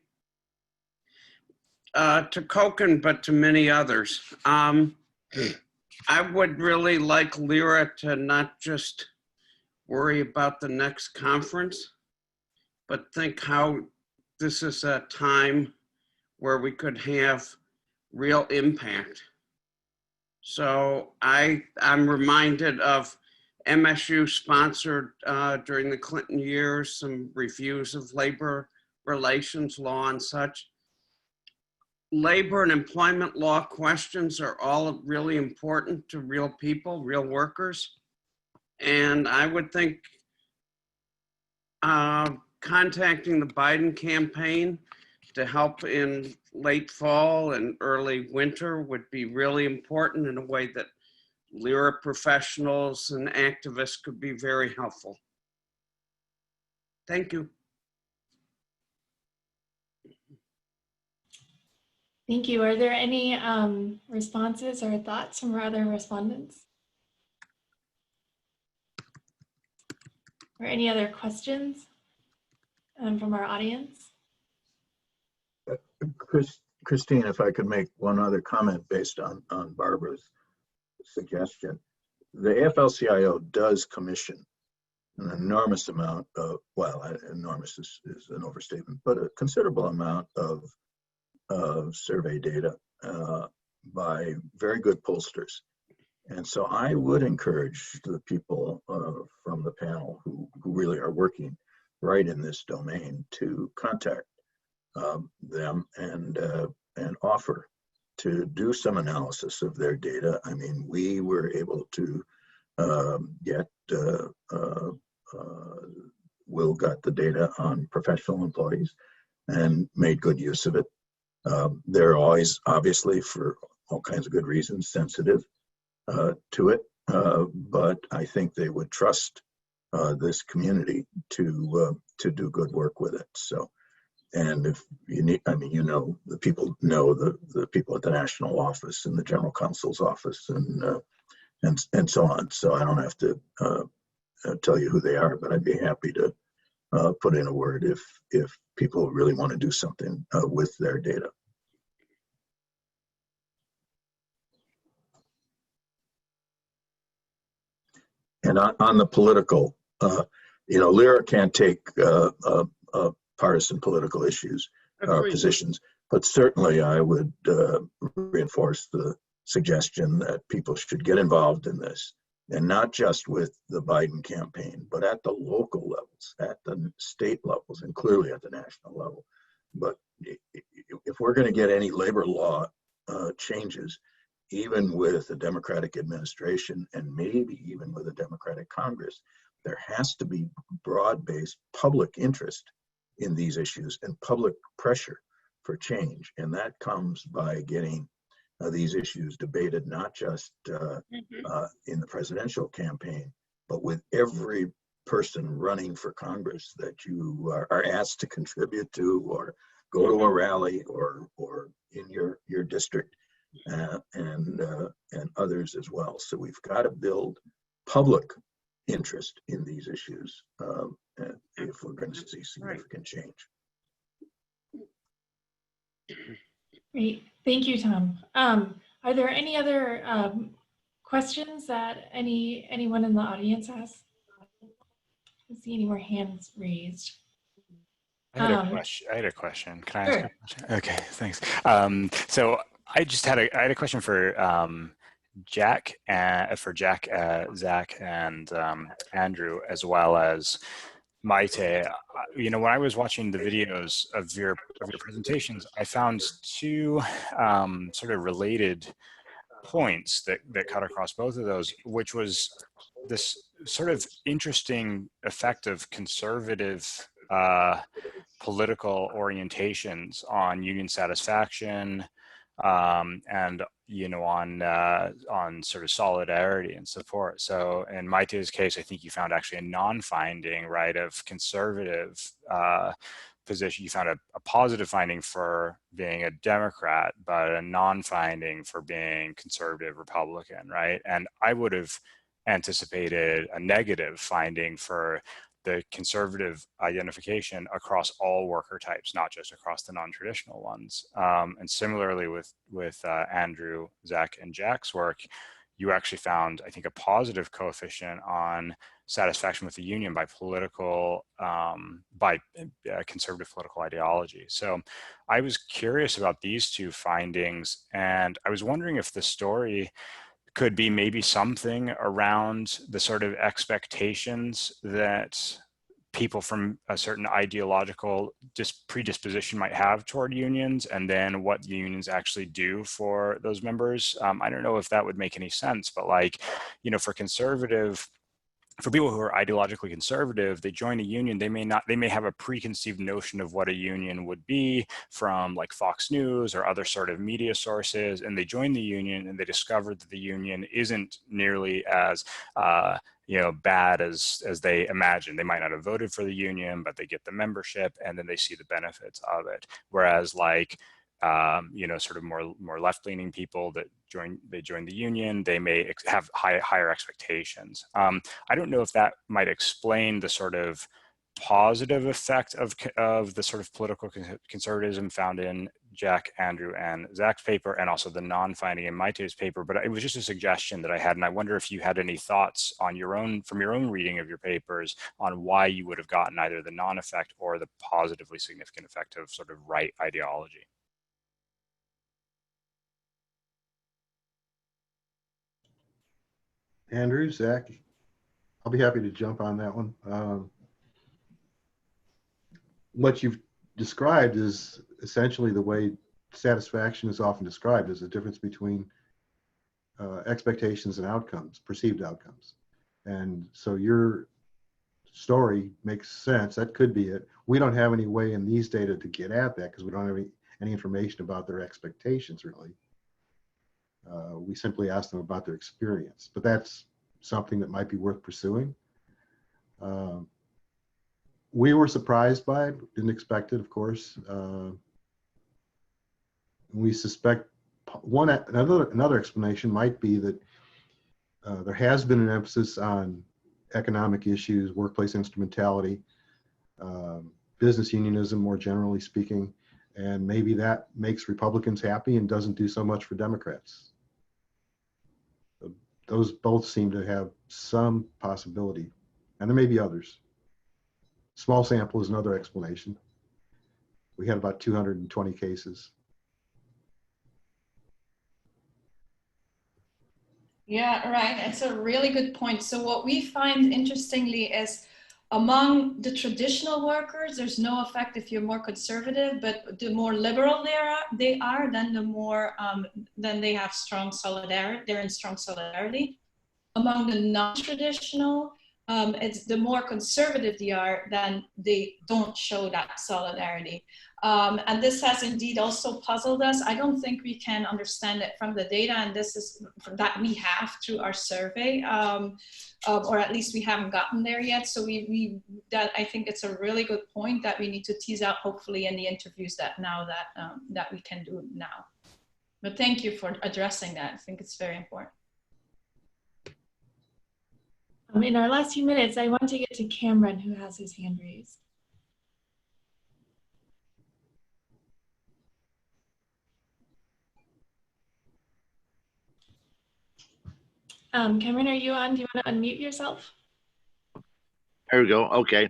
To Kochen, but to many others. I would really like LIRA to not just worry about the next conference, but think how this is a time where we could have real impact. So I'm reminded of MSU sponsored during the Clinton years some reviews of labor relations law and such. Labor and employment law questions are all really important to real people, real workers. And I would think contacting the Biden campaign to help in late fall and early winter would be really important in a way that LIRA professionals and activists could be very helpful. Thank you. Thank you. Are there any responses or thoughts from our other respondents? Or any other questions from our audience? Christine, if I could make one other comment based on Barbara's suggestion. The AFL-CIO does commission an enormous amount of, well, enormous is an overstatement, but a considerable amount of survey data by very good pollsters. And so I would encourage the people from the panel who really are working right in this domain to contact them and offer to do some analysis of their data. I mean, we were able to get, Will got the data on professional employees and made good use of it. They're always, obviously, for all kinds of good reasons, sensitive to it. but I think they would trust this community to do good work with it. So, and if you need, I mean, the people know the people at the national office and the general counsel's office and so on. So I don't have to tell you who they are, but I'd be happy to put in a word if people really want to do something with their data. And on the political, Lyra can't take partisan political issues, positions, but certainly I would reinforce the suggestion that people should get involved in this, and not just with the Biden campaign, but at the local levels, at the state levels, and clearly at the national level. But if we're going to get any labor law changes, even with a Democratic administration and maybe even with a Democratic Congress, there has to be broad-based public interest in these issues and public pressure for change. And that comes by getting these issues debated, not just in the presidential campaign, but with every person running for Congress that you are asked to contribute to or go to a rally or in your district. And others as well. So we've got to build public interest in these issues if we're going to see significant change. Great, thank you, Tom. Are there any other questions that anyone in the audience has? I don't see any more hands raised. I had a question. Can I ask a question? Okay, thanks. So I had a question for Zach, Zach, and Andrew, as well as Maite. When I was watching the videos of your presentations, I found two sort of related points that cut across both of those, which was this sort of interesting effect of conservative political orientations on union satisfaction, and on sort of solidarity and support. So in Maite's case, I think you found actually a non-finding, right, of conservative position. You found a positive finding for being a Democrat, but a non-finding for being conservative Republican, right? And I would have anticipated a negative finding for the conservative identification across all worker types, not just across the non-traditional ones. And similarly with Andrew, Zach, and Jack's work, you actually found, I think, a positive coefficient on satisfaction with the union by conservative political ideology. So I was curious about these two findings, and I was wondering if the story could be maybe something around the sort of expectations that people from a certain ideological predisposition might have toward unions, and then what the unions actually do for those members. I don't know if that would make any sense, but for people who are ideologically conservative, they join a union, they may have a preconceived notion of what a union would be from like Fox News or other sort of media sources, and they join the union and they discover that the union isn't nearly as bad as they imagine. They might not have voted for the union, but they get the membership and then they see the benefits of it. Whereas sort of more left-leaning people that join the union, they may have higher expectations. I don't know if that might explain the sort of positive effect of the sort of political conservatism found in Jack, Andrew, and Zach's paper, and also the non-finding in Maite's paper, but it was just a suggestion that I had, and I wonder if you had any thoughts on from your own reading of your papers on why you would have gotten either the non-effect or the positively significant effect of sort of right ideology. Andrew, Zach, I'll be happy to jump on that one. What you've described is essentially the way satisfaction is often described as the difference between expectations and outcomes, perceived outcomes. And so your story makes sense. That could be it. We don't have any way in these data to get at that because we don't have any information about their expectations, really. We simply ask them about their experience, but that's something that might be worth pursuing. We were surprised by it, didn't expect it, of course. We suspect another explanation might be that there has been an emphasis on economic issues, workplace instrumentality, business unionism more generally speaking, and maybe that makes Republicans happy and doesn't do so much for Democrats. Those both seem to have some possibility, and there may be others. Small sample is another explanation. We had about 220 cases. Yeah, right. It's a really good point. So what we find interestingly is among the traditional workers, there's no effect if you're more conservative, but the more liberal they are, then the more, then they have strong solidarity, they're in strong solidarity. Among the non-traditional, it's the more conservative they are, then they don't show that solidarity. And this has indeed also puzzled us. I don't think we can understand it from the data, and this is that we have through our survey, or at least we haven't gotten there yet. So I think it's a really good point that we need to tease out, hopefully in the interviews that we can do now. But thank you for addressing that. I think it's very important. In our last few minutes, I want to get to Cameron, who has his hand raised. Cameron, are you on? Do you want to unmute yourself? There we go. Okay.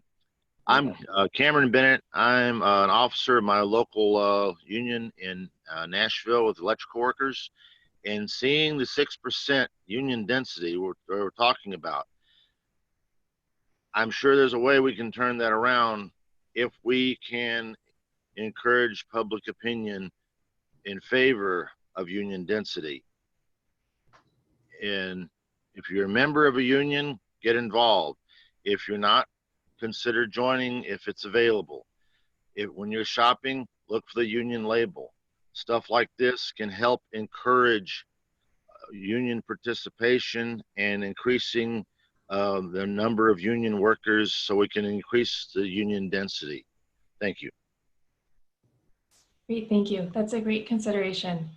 I'm Cameron Bennett. I'm an officer of my local union in Nashville with electrical workers, and seeing the 6% union density we're talking about, I'm sure there's a way we can turn that around if we can encourage public opinion in favor of union density. And if you're a member of a union, get involved. If you're not, consider joining if it's available. When you're shopping, look for the union label. Stuff like this can help encourage union participation and increasing the number of union workers so we can increase the union density. Thank you. Great, thank you. That's a great consideration.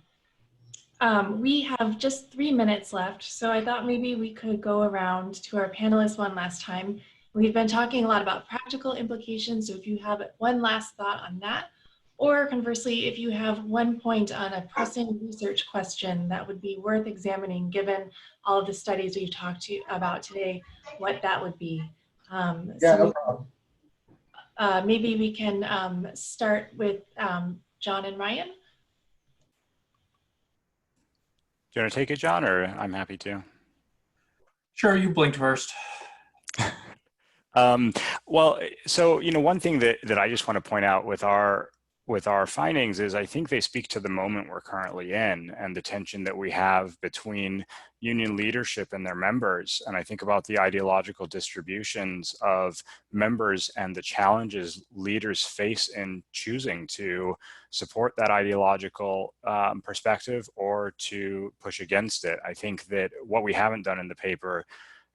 We have just 3 minutes left, so I thought maybe we could go around to our panelists one last time. We've been talking a lot about practical implications, so if you have one last thought on that, or conversely, if you have one point on a pressing research question that would be worth examining given all of the studies we've talked about today, what that would be. No problem. Maybe we can start with John and Ryan. Do you want to take it, John, or I'm happy to? Sure, you blinked first. Well, so, one thing that I just want to point out with our findings is I think they speak to the moment we're currently in and the tension that we have between union leadership and their members. And I think about the ideological distributions of members and the challenges leaders face in choosing to support that ideological perspective or to push against it. I think that what we haven't done in the paper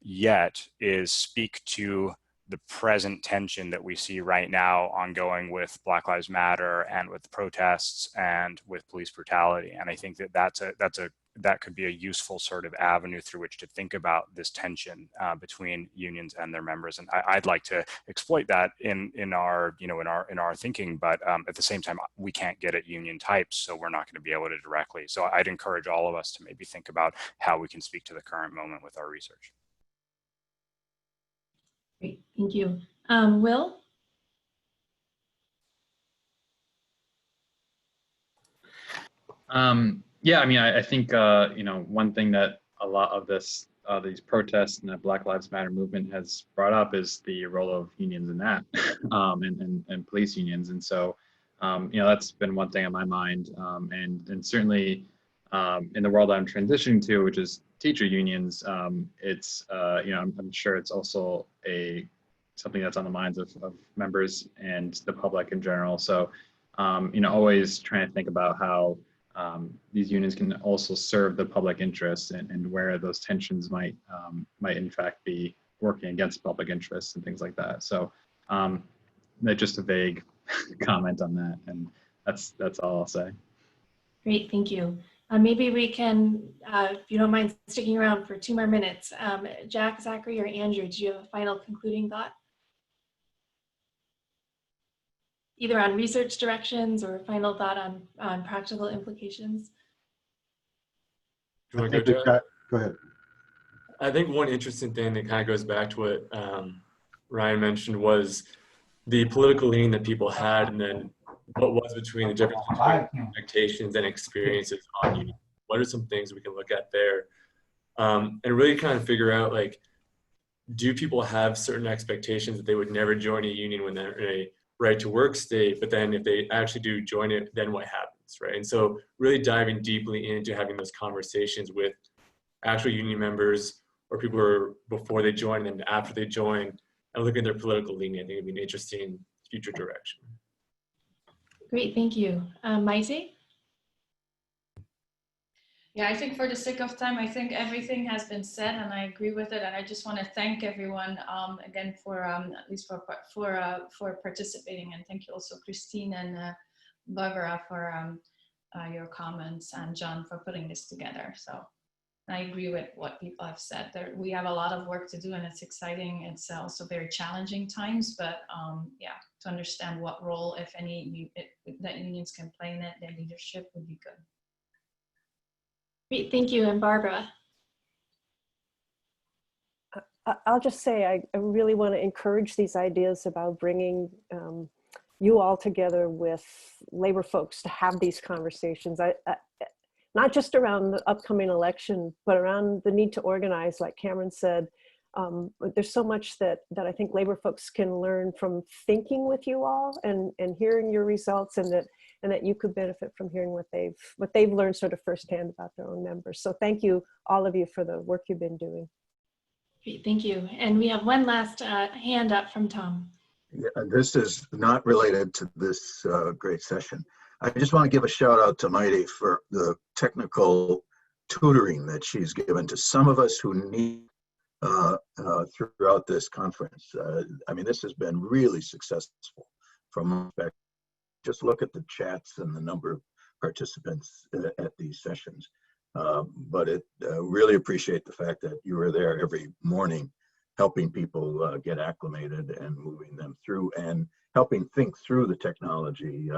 yet is speak to the present tension that we see right now ongoing with Black Lives Matter and with protests and with police brutality. And I think that that could be a useful sort of avenue through which to think about this tension between unions and their members. And I'd like to exploit that in our thinking, but at the same time, we can't get at union types, so we're not going to be able to directly. So I'd encourage all of us to maybe think about how we can speak to the current moment with our research. Great, thank you. Will? Yeah, I mean, I think, one thing that a lot of these protests and the Black Lives Matter movement has brought up is the role of unions in that, and police unions. And so, that's been one thing on my mind. And certainly in the world I'm transitioning to, which is teacher unions, it's, I'm sure it's also something that's on the minds of members and the public in general. So, always trying to think about how these unions can also serve the public interest, and where those tensions might in fact be working against public interests and things like that. So that's just a vague comment on that, and that's all I'll say. Great, thank you. Maybe we can, if you don't mind sticking around for 2 more minutes. Jack, Zachary, or Andrew, do you have a final concluding thought? Either on research directions or a final thought on practical implications? Do you want to go, Jack? Go ahead. I think one interesting thing that kind of goes back to what Ryan mentioned was the political leaning that people had, and then what was between the difference between expectations and experiences on union. What are some things we can look at there? And really kind of figure out, like, do people have certain expectations that they would never join a union when they're in a right to work state, but then if they actually do join it, then what happens, right? And so really diving deeply into having those conversations with actual union members or people who are before they join and after they join, and looking at their political leaning, I think would be an interesting future direction. Great, thank you. Maite? Yeah, I think for the sake of time, I think everything has been said, and I agree with it. And I just want to thank everyone again for at least for participating, and thank you also Christine and Barbara for your comments, and John for putting this together. So I agree with what people have said. We have a lot of work to do, and it's exciting. It's also very challenging times, but yeah, to understand what role, if any, that unions can play in it, their leadership would be good. Great, thank you. And Barbara? I'll just say I really want to encourage these ideas about bringing you all together with labor folks to have these conversations. Not just around the upcoming election, but around the need to organize, like Cameron said. There's so much that I think labor folks can learn from thinking with you all and hearing your results, and that you could benefit from hearing what they've learned sort of firsthand about their own members. So thank you, all of you, for the work you've been doing. Great, thank you. And we have one last hand up from Tom. Yeah, this is not related to this great session. I just want to give a shout out to Maite for the technical tutoring that she's given to some of us who need throughout this conference. I mean, this has been really successful from my perspective. Just look at the chats and the number of participants at these sessions. But really appreciate the fact that you were there every morning helping people get acclimated and moving them through and helping think through the technology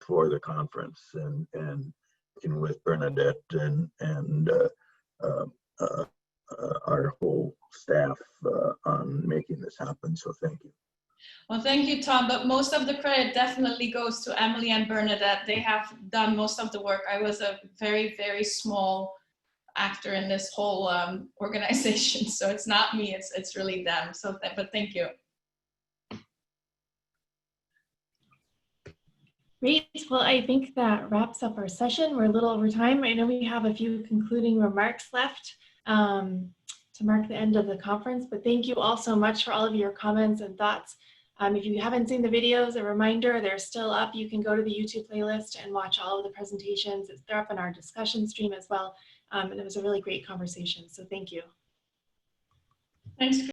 for the conference, and working with Bernadette and our whole staff on making this happen. So thank you. Well, thank you, Tom, but most of the credit definitely goes to Emily and Bernadette. They have done most of the work. I was a very, very small actor in this whole organization, so it's not me, it's really them. So, but thank you. Great, well, I think that wraps up our session. We're a little over time. I know we have a few concluding remarks left to mark the end of the conference, but thank you all so much for all of your comments and thoughts. If you haven't seen the videos, a reminder, they're still up. You can go to the YouTube playlist and watch all of the presentations. They're up in our discussion stream as well. And it was a really great conversation, so thank you. Thanks.